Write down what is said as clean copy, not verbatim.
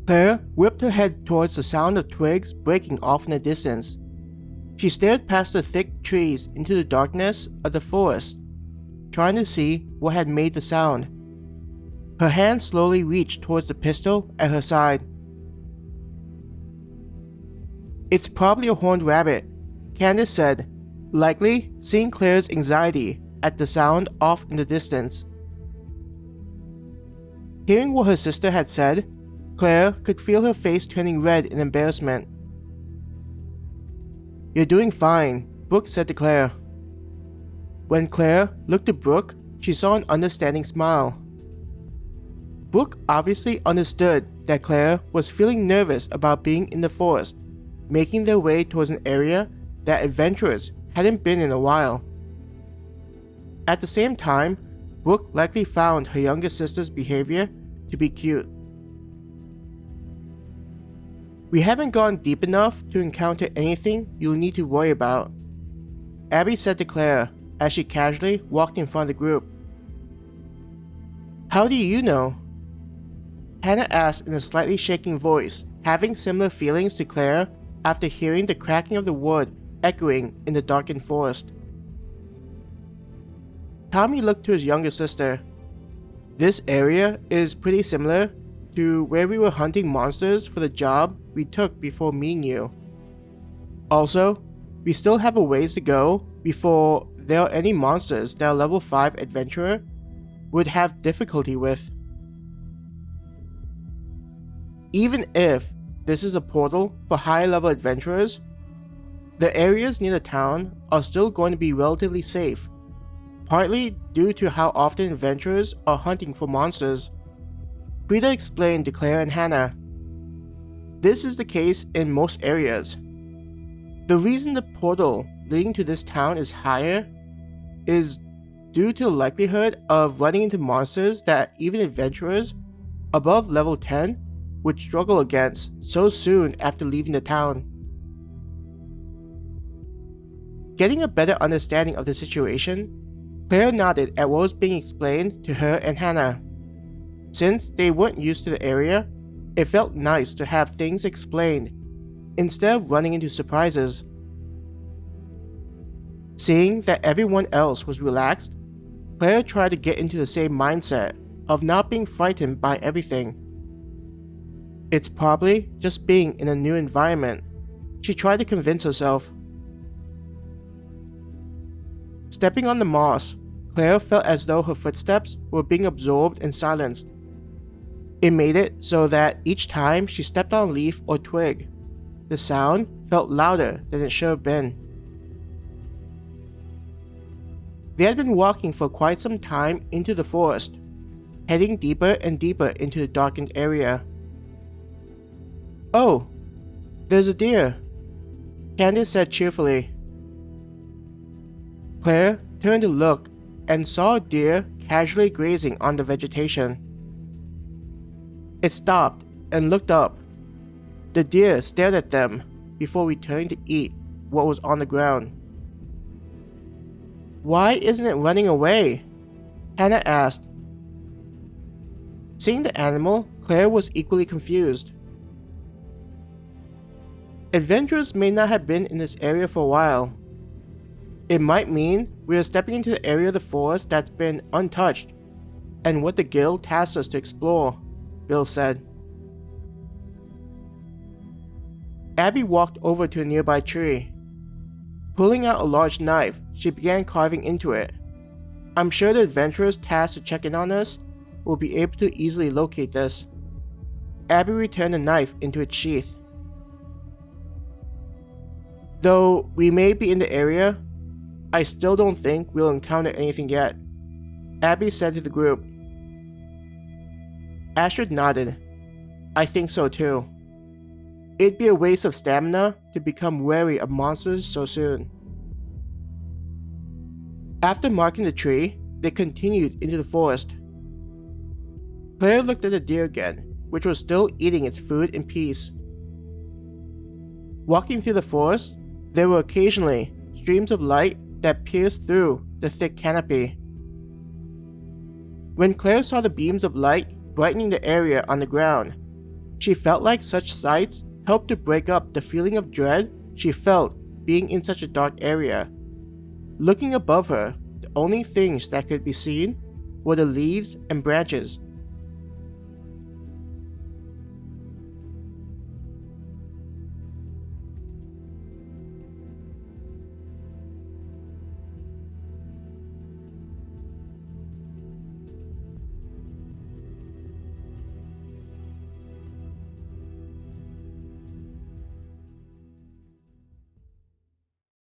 Claire whipped her head towards the sound of twigs breaking off in the distance. She stared past the thick trees into the darkness of the forest, trying to see what had made the sound. Her hand slowly reached towards the pistol at her side. "It's probably a horned rabbit," Candace said, likely seeing Claire's anxiety at the sound off in the distance. Hearing what her sister had said, Claire could feel her face turning red in embarrassment. "You're doing fine," Brooke said to Claire. When Claire looked at Brooke, she saw an understanding smile. Brooke obviously understood that Claire was feeling nervous about being in the forest, making their way towards an area that adventurers hadn't been in a while. At the same time, Brooke likely found her younger sister's behavior to be cute. "We haven't gone deep enough to encounter anything you'll need to worry about," Abby said to Claire as she casually walked in front of the group. "How do you know?" Hannah asked in a slightly shaking voice, having similar feelings to Claire after hearing the cracking of the wood echoing in the darkened forest. Tommy looked to his younger sister. "This area is pretty similar to where we were hunting monsters for the job we took before meeting you. Also, we still have a ways to go before there are any monsters that a level 5 adventurer would have difficulty with. Even if this is a portal for higher level adventurers, the areas near the town are still going to be relatively safe, partly due to how often adventurers are hunting for monsters," Frida explained to Claire and Hannah. "This is the case in most areas. The reason the portal leading to this town is higher is due to the likelihood of running into monsters that even adventurers above level 10 would struggle against so soon after leaving the town." Getting a better understanding of the situation, Claire nodded at what was being explained to her and Hannah. Since they weren't used to the area, it felt nice to have things explained instead of running into surprises. Seeing that everyone else was relaxed, Claire tried to get into the same mindset of not being frightened by everything. "It's probably just being in a new environment," she tried to convince herself. Stepping on the moss, Claire felt as though her footsteps were being absorbed and silenced. It made it so that each time she stepped on a leaf or twig, the sound felt louder than it should have been. They had been walking for quite some time into the forest, heading deeper and deeper into the darkened area. "Oh, there's a deer," Candace said cheerfully. Claire turned to look and saw a deer casually grazing on the vegetation. It stopped and looked up. The deer stared at them before returning to eat what was on the ground. "Why isn't it running away?" Hannah asked. Seeing the animal, Claire was equally confused. Adventurers may not have been in this area for a while. It might mean we are stepping into the area of the forest that's been untouched, and what the guild tasked us to explore, Bill said. Abby walked over to a nearby tree. Pulling out a large knife, she began carving into it. "I'm sure the adventurers tasked to check in on us will be able to easily locate this." Abby returned the knife into its sheath. "Though we may be in the area, I still don't think we'll encounter anything yet," Abby said to the group. Astrid nodded. "I think so too. It'd be a waste of stamina to become wary of monsters so soon." After marking the tree, they continued into the forest. Claire looked at the deer again, which was still eating its food in peace. Walking through the forest, there were occasionally streams of light that pierced through the thick canopy. When Claire saw the beams of light brightening the area on the ground, She felt like such sights helped to break up the feeling of dread she felt being in such a dark area. Looking above her, the only things that could be seen were the leaves and branches